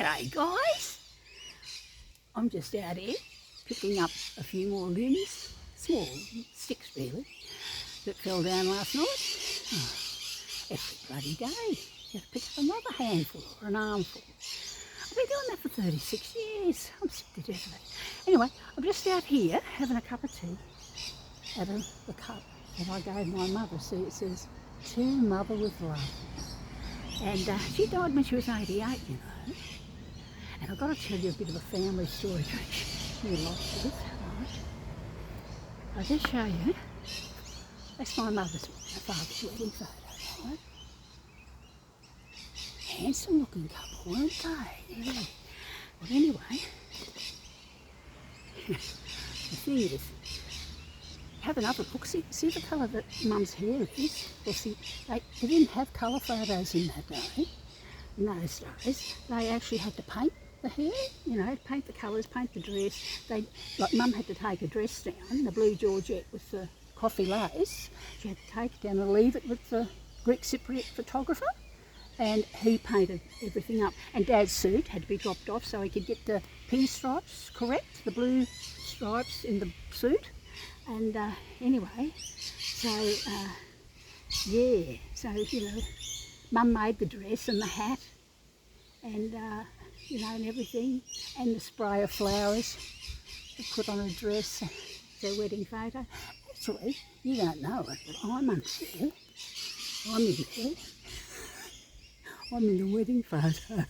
G'day guys, I'm just out here picking up a few more limbs, small sticks really, that fell down last night. Every bloody day, just pick up another handful or an armful. I've been doing that for 36 years, I'm sick to death of it. Anyway, I'm just out here having a cup of tea out of the cup that I gave my mother. See, it says, "To Mother with Love." And she died when she was 88, you know. And I've got to tell you a bit of a family story, you like this, right? I'll just show you. That's my mother's, my father's wedding photo, right? Handsome looking couple, weren't they? Yeah. Well, anyway, the thing is, have another look. See the colour that Mum's hair is? Well, see, they didn't have colour photos in that day. In those days, they actually had to paint the hair, you know, paint the colours, paint the dress. Like Mum had to take a dress down, the blue georgette with the coffee lace. She had to take it down and leave it with the Greek Cypriot photographer, and he painted everything up. And Dad's suit had to be dropped off so he could get the pinstripes correct, the blue stripes in the suit. And anyway, so yeah, so you know, Mum made the dress and the hat, and you know, and everything, and the spray of flowers to put on a dress, their wedding photo. Actually, you don't know it, but I'm under there. I'm in there. I'm in the wedding photo.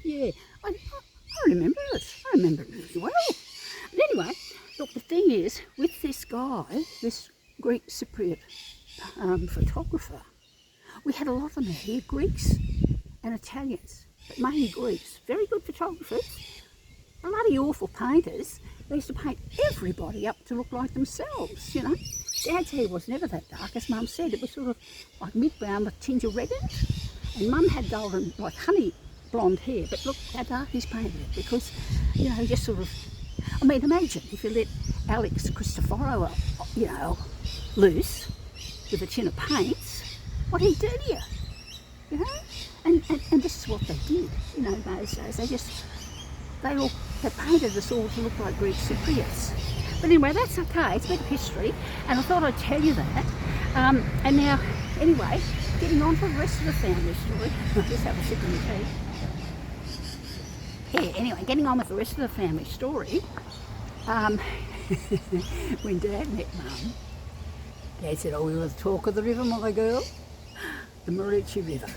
Yeah, I remember it. I remember it really well. But anyway, look, the thing is, with this guy, this Greek Cypriot photographer, we had a lot of them here, Greeks and Italians, but mainly Greeks. Very good photographers, bloody awful painters. They used to paint everybody up to look like themselves, you know. Dad's hair was never that dark, as Mum said. It was sort of like mid-brown with a tinge of red in it. And Mum had golden, like honey blonde hair, but look how dark he's painted it, because, you know, just sort of, I mean, imagine if you let Alex Cristoforo, you know, loose with a tin of paints, what he'd do to you, you know? And this is what they did, you know, those days. They painted us all to look like Greek Cypriots. But anyway, that's okay, it's a bit of history, and I thought I'd tell you that. And now, anyway, getting on to the rest of the family story. I'll just have a sip of the tea. Yeah, anyway, getting on with the rest of the family story. When Dad met Mum, Dad said, "Oh, we were the talk of the river, my girl. The Marucci River."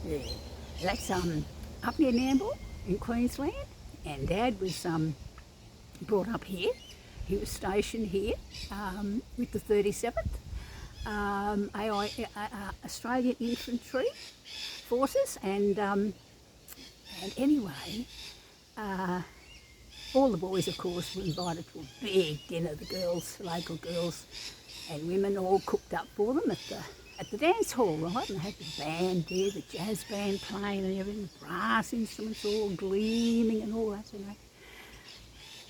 Yeah, that's up near Nambour in Queensland, and Dad was brought up here. He was stationed here with the 37th Australian Infantry Forces, and anyway, all the boys, of course, were invited to a big dinner. The girls, local girls and women, all cooked up for them at the dance hall, right? And they had the band there, the jazz band playing and everything, brass instruments all gleaming and all that, you know.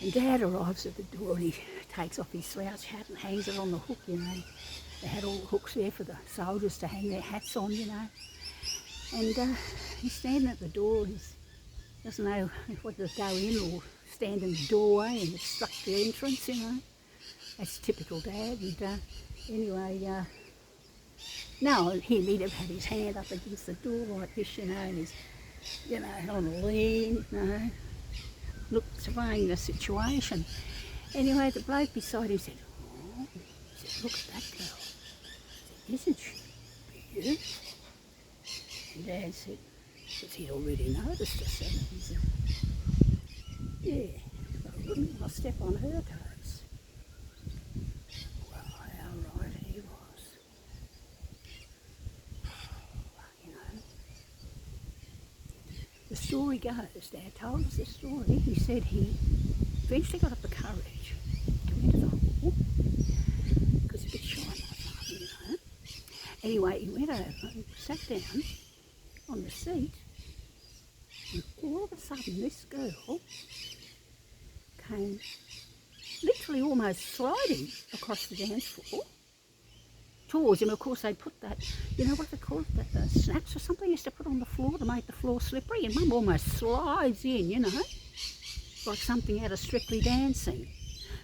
And Dad arrives at the door and he takes off his slouch hat and hangs it on the hook, you know. They had all the hooks there for the soldiers to hang their hats on, you know. And he's standing at the door, he doesn't know whether to go in or stand in the doorway and obstruct the entrance, you know. That's typical Dad. And anyway, no, he'd have had his hand up against the door like this, you know, and he's, you know, on a lean, you know. Look, surveying the situation. Anyway, the bloke beside him said, "Oh," he said, "look at that girl." He said, "Isn't she beautiful?" And Dad said, because he'd already noticed us, and he said, "Yeah, but I wouldn't want to step on her toes." Well, how right he was. You know. The story goes, Dad told us the story, he said he eventually got up the courage to enter the hall, because he's a bit shy, my father, you know. Anyway, he went over and sat down on the seat, and all of a sudden this girl came literally almost sliding across the dance floor towards him. Of course, they put that, you know what they call it, that snacks or something used to put on the floor to make the floor slippery, and Mum almost slides in, you know, like something out of Strictly Dancing.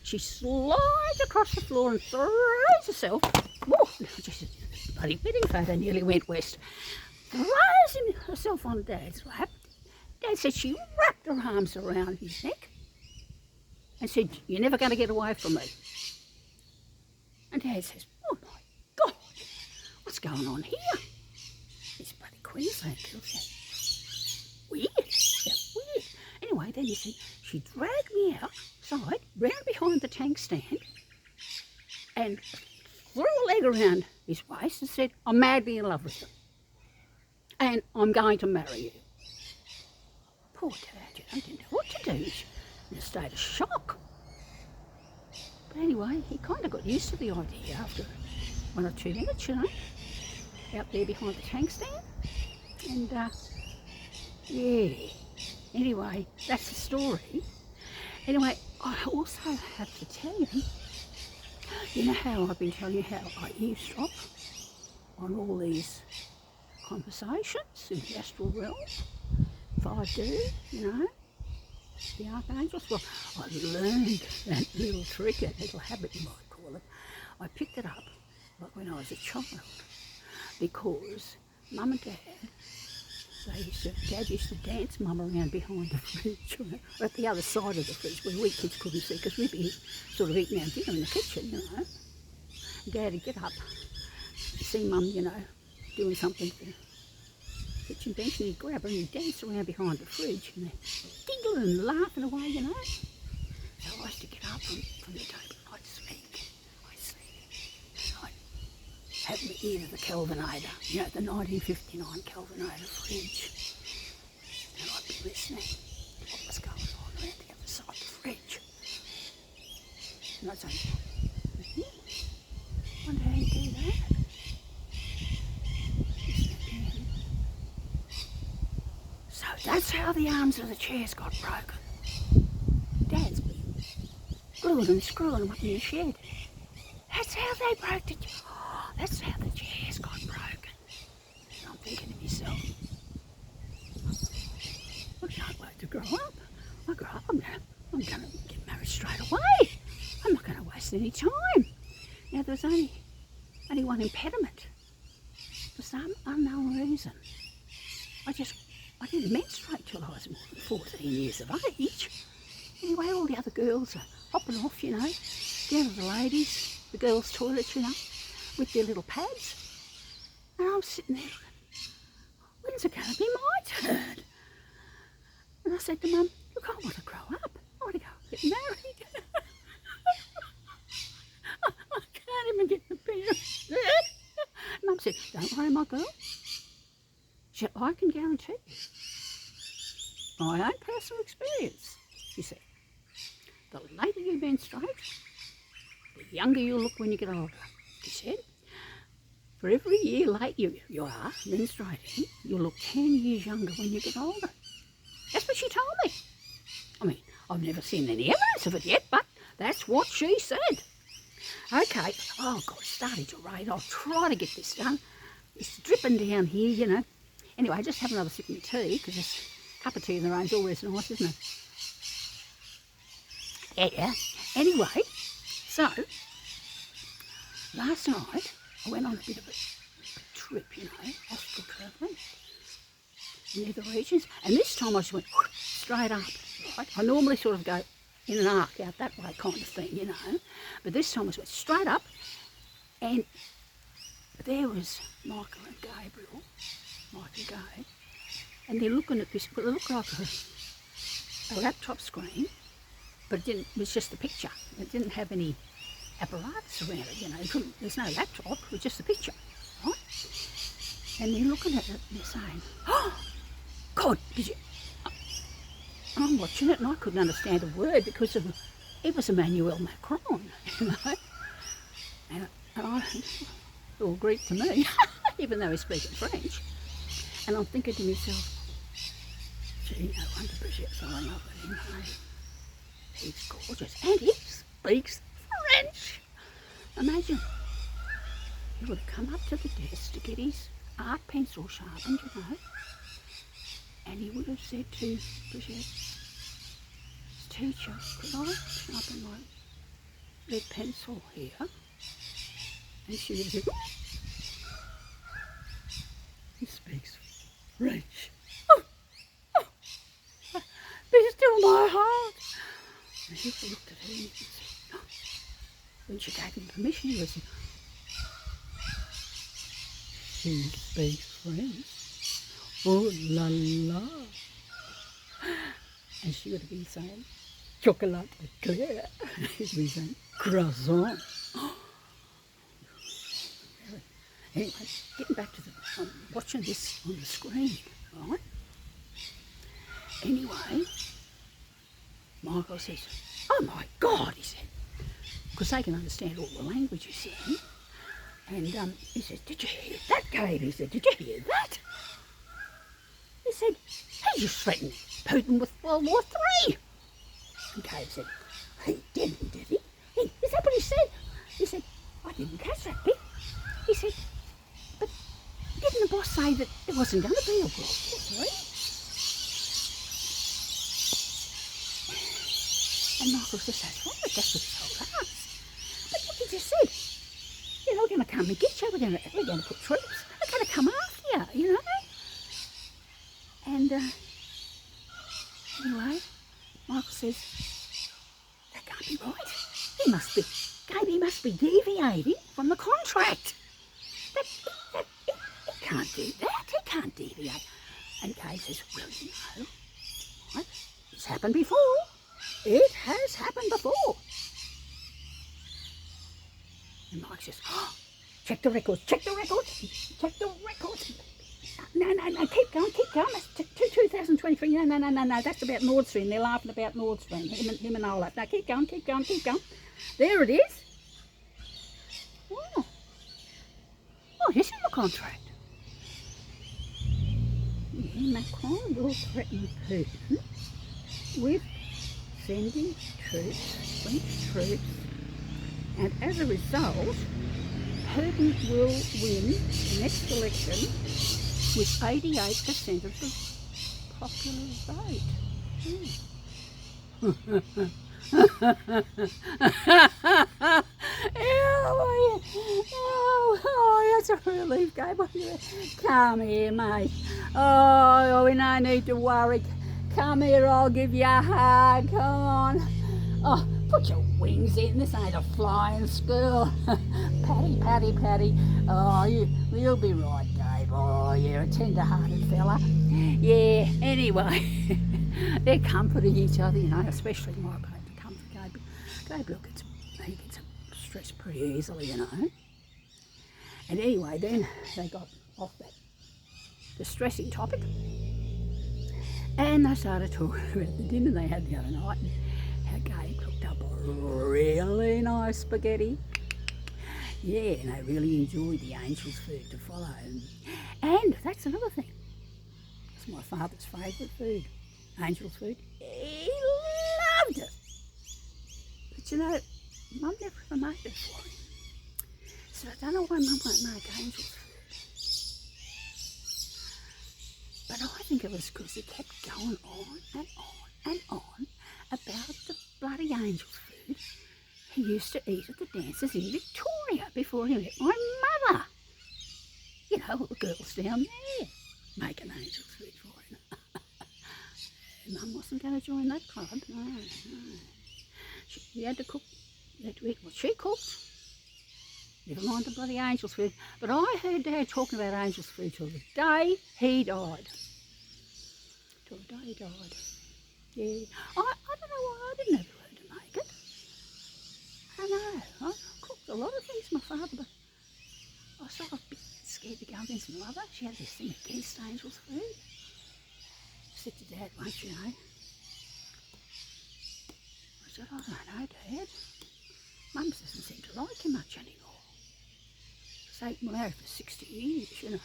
She slides across the floor and throws herself, whoa, just a bloody wedding photo nearly went west, throws herself on Dad's lap. Dad said she wrapped her arms around his neck and said, "You're never going to get away from me." And Dad says, "Oh my God, what's going on here?" It's bloody Queensland girls. Weird, yeah, weird. Anyway, then he said, she dragged me outside, round behind the tank stand, and threw a leg around his waist and said, "I'm madly in love with you, and I'm going to marry you." Poor Dad, you know, didn't know what to do. He was in a state of shock. But anyway, he kind of got used to the idea after 1 or 2 minutes, you know, out there behind the tank stand. And, yeah, anyway, that's the story. Anyway, I also have to tell you know how I've been telling you how I eavesdrop on all these conversations in the astral realm, 5D, you know, the archangels. Well, I learned that little trick, that little habit you might call it. I picked it up like when I was a child, because Mum and Dad, Dad used to dance Mum around behind the fridge, you know, or at the other side of the fridge where we kids couldn't see, because we'd be sort of eating our dinner in the kitchen, you know. Dad would get up, see Mum, you know, doing something for the kitchen bench, and he'd grab her and he'd dance around behind the fridge, and they're giggling and laughing away, you know. So I used to get up from the table and I'd sneak, and I'd have my ear to the Kelvinator, you know, the 1959 Kelvinator fridge, and I'd be listening to what was going on around the other side of the fridge. And I'd say, I wonder how you do that. So that's how the arms of the chairs got broken. Dad's been gluing and screwing them up in the shed. That's how they broke the chairs. Oh, that's how the chairs got broken. And I'm thinking to myself, I can't wait to grow up. I grow up, I'm going to get married straight away. I'm not going to waste any time. Now, there was only one impediment. For some unknown reason, I didn't menstruate till I was more than 14 years of age. Anyway, all the other girls are hopping off, you know, down to the ladies, the girls' toilets, you know, with their little pads. And I'm sitting there looking, when's it going to be my turn? And I said to Mum, look, I want to grow up. I want to go get married. I can't even get the parents. Mum said, don't worry, my girl. She said, I can guarantee you, my own personal experience, she said, the later you menstruate, the younger you'll look when you get older. She said, for every year late you are menstruating, you'll look 10 years younger when you get older. That's what she told me. I mean, I've never seen any evidence of it yet, but that's what she said. Okay, oh God, it's starting to rain. I'll try to get this done. It's dripping down here, you know. Anyway, just have another sip of tea, because a cup of tea in the rain's always nice, isn't it? Yeah. Anyway, so last night I went on a bit of a trip, you know, astral travelling in the other regions, and this time I just went straight up, right? I normally sort of go in an arc out that way kind of thing, you know, but this time I just went straight up, and there was Michael and Gabriel, and they're looking at this, but it looked like a laptop screen, but it was just a picture. It didn't have any apparatus around it, you know. There's no laptop, it was just a picture, right? And they're looking at it and they're saying, oh, God, did you... And I'm watching it and I couldn't understand a word because it was Emmanuel Macron, you know. And it's all Greek to me, even though he's speaking French. And I'm thinking to myself, gee, no wonder Bridget fell in love with him, mate. He's gorgeous. And he speaks French. Imagine. would have come up to the desk to get his art pencil sharpened, you know, and he would have said to Bridgette's teacher, could I sharpen my lead pencil here? And she would have said, he speaks French. Oh, oh, be still my heart. And he looked at her and he said, oh. When she gave him permission, he was, she speaks French. Oh la la. And she would have been saying, chocolat eclair. He would be saying, croissant. Anyway, getting back to I'm watching this on the screen, right? Anyway, Michael says, oh my God, he said, because they can understand all the language he's saying. And he says, did you hear that, Gabe? He said, did you hear that? He said, he just threatened Putin with World War III. And Gabe said, he didn't, did he? Is that what he said? He said, I didn't catch that bit. He said, but didn't the boss say that there wasn't going to be a World War III? And Michael says, that's right, that's what he told us. But look, he just said, you know, we're going to come and get you, we're going to put troops, we're going to come after you, you know? And anyway, Michael says, that can't be right. He must be deviating from the contract. He can't do that, he can't deviate. And Gabe says, well, you know, what? It's happened before. It has happened before. And Mike says, oh, check the records, check the records, check the records. No, keep going. That's 2023. No, that's about Nord Stream. They're laughing about Nord Stream, him and Olaf. No, keep going. There it is. Oh, this is the contract. Yeah, Macron will threaten Putin with sending troops, French troops, and as a result, Putin will win the next election with 88% of the popular vote. That's a relief, Gabe. Come here, mate. Oh, we no need to worry. Come here, I'll give you a hug. Come on. Oh, put your wings in. This ain't a flying school. Patty. Oh, you'll be right, Gabe. Oh, you're a tender-hearted fella. Yeah, anyway, they're comforting each other, you know, especially my babe to comfort Gabe. Gabe, look, he gets stressed pretty easily, you know. And anyway, then they got off that distressing topic. And they started talking about the dinner they had the other night and how Gabe cooked up a really nice spaghetti. Yeah, and they really enjoyed the angel's food to follow. And that's another thing. It's my father's favourite food, angel's food. He loved it. But you know, Mum never ever made it for him. So I don't know why Mum won't make angel's food. But I think it was because he kept going on about the bloody angel's food he used to eat at the dances in Victoria before he met my mother. You know, all the girls down there making angel's food for him. Mum wasn't going to join that club, no. She had to cook, you had to eat what she cooked. Never mind the bloody angel's food. But I heard Dad talking about angel's food till the day he died. Till the day he died. Yeah. I don't know why I didn't ever learn to make it. I know. I cooked a lot of things, my father, but I was sort of a bit scared to go against my mother. She had this thing against angel's food. I said to Dad once, you know, I said, I don't know, Dad. Mum doesn't seem to like him much anymore. So we're married for 60 years, you know.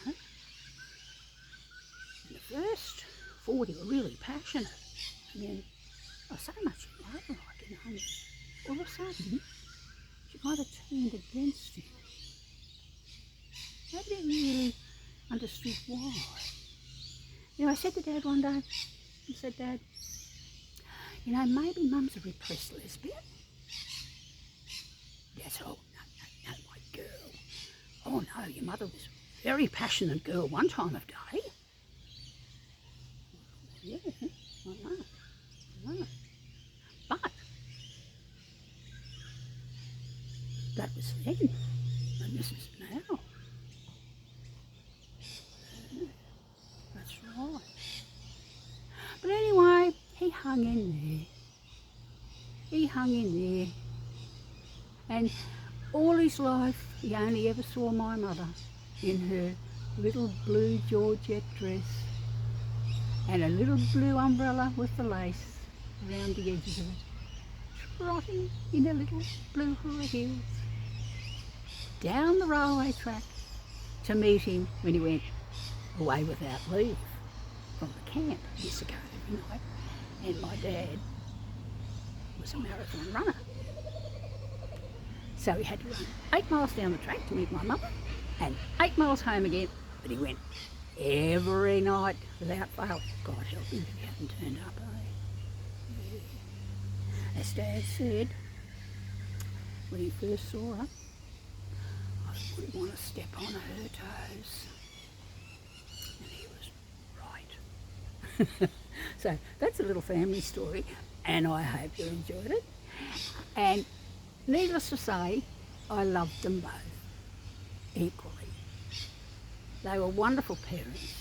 In the first 40 were really passionate. And then I so much in love, like, you know, and all of a sudden she kind of turned against him. Nobody really understood why. You know, I said to Dad one day, I said, Dad, you know, maybe Mum's a repressed lesbian. Dad said, oh, no, my girl. Oh, no, your mother was a very passionate girl one time of day. Yeah, I know. But that was then, and this is now. Yeah, that's right. But anyway, he hung in there. He hung in there. And all his life, he only ever saw my mother in her little blue Georgette dress and a little blue umbrella with the lace around the edges of it, trotting in her little blue high heels down the railway track to meet him when he went away without leave from the camp years ago, you know. And my dad was a marathon runner. So he had to run 8 miles down the track to meet my mother and 8 miles home again, but he went every night without fail. God help him if he hadn't turned up, eh? Yeah. As Dad said, when he first saw her, I wouldn't want to step on her toes. And he was right. So that's a little family story, and I hope you enjoyed it. And needless to say, I loved them both equally. They were wonderful parents,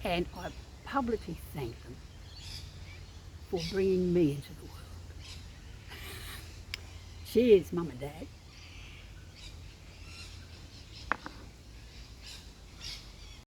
and I publicly thank them for bringing me into the world. Cheers, Mum and Dad.